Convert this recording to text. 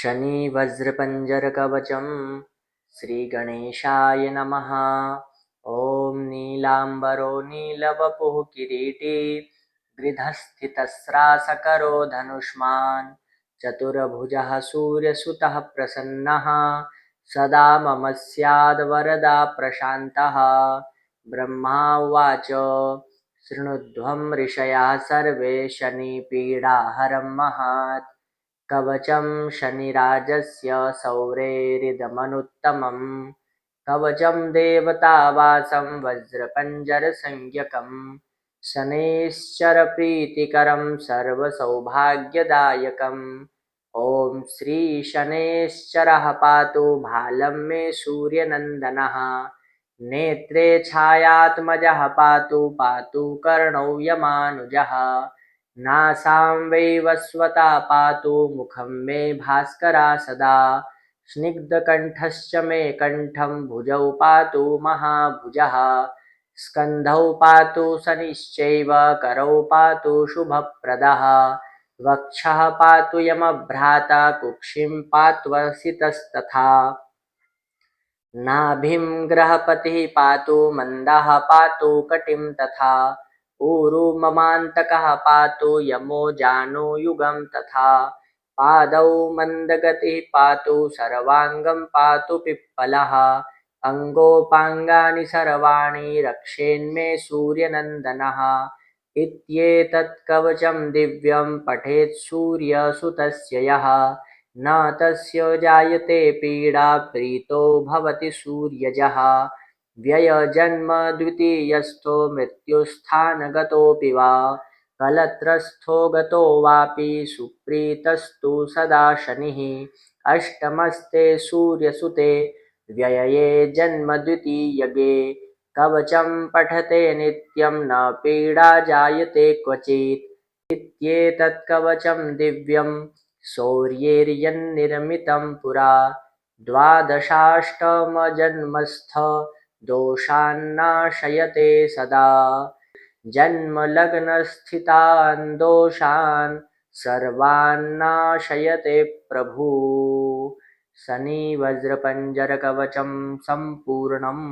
शनिवज्रपञ्जरकवचं श्रीगणेशाय नमः। ॐ नीलाम्बरो नीलवपुः किरीटी गृधस्थितस्रासकरो धनुष्मान् चतुर्भुजः सूर्यसुतः प्रसन्नः सदा मम स्याद्वरदा प्रशान्तः। ब्रह्मा उवाच शृणुध्वं ऋषयः सर्वे शनिपीडाहरं महत् कवचं शनिराजस्य सौरेरिदमनुत्तमं कवचं देवतावासं वज्रपञ्जरसंज्ञकं शनैश्चरप्रीतिकरं सर्वसौभाग्यदायकम्। ॐ श्रीशनैश्चरः पातु भालं मे सूर्यनन्दनः नेत्रे छायात्मजः पातु पातु कर्णौ यमानुजः नासां वैवस्वता पातु मुखं मे भास्करा सदा स्निग्धकण्ठश्च मे कण्ठं भुजौ पातु महाभुजः स्कन्धौ पातु शनिश्चैव करौ पातु शुभप्रदः वक्षः पातु यमभ्राता कुक्षिं पात्वसितस्तथा नाभिं ग्रहपतिः पातु मन्दः पातु कटिं तथा ऊरु ममान्तकः पातु यमो जानुयुगं तथा पादौ मन्दगतिः पातु सर्वाङ्गं पातु पिप्पलः अङ्गोपाङ्गानि सर्वाणि रक्षेन्मे सूर्यनन्दनः इत्येतत् कवचं दिव्यं पठेत् सूर्यसुतस्य यः न तस्य जायते पीडा प्रीतो भवति सूर्यजः व्ययजन्म द्वितीयस्थो मृत्युस्थानगतोऽपि वा कलत्रस्थो गतो वापि सुप्रीतस्तु सदा शनिः अष्टमस्ते सूर्यसुते व्ययये जन्म द्वितीयगे कवचं पठते नित्यं न पीडा जायते क्वचित् इत्येतत् कवचं दिव्यं शौर्यैर्यन्निर्मितं पुरा द्वादशाष्टमजन्मस्थ दोषान्नाशयते सदा जन्मलग्नस्थितान् दोषान् सर्वान्नाशयते प्रभुः। शनिवज्रपञ्जरकवचं सम्पूर्णम्।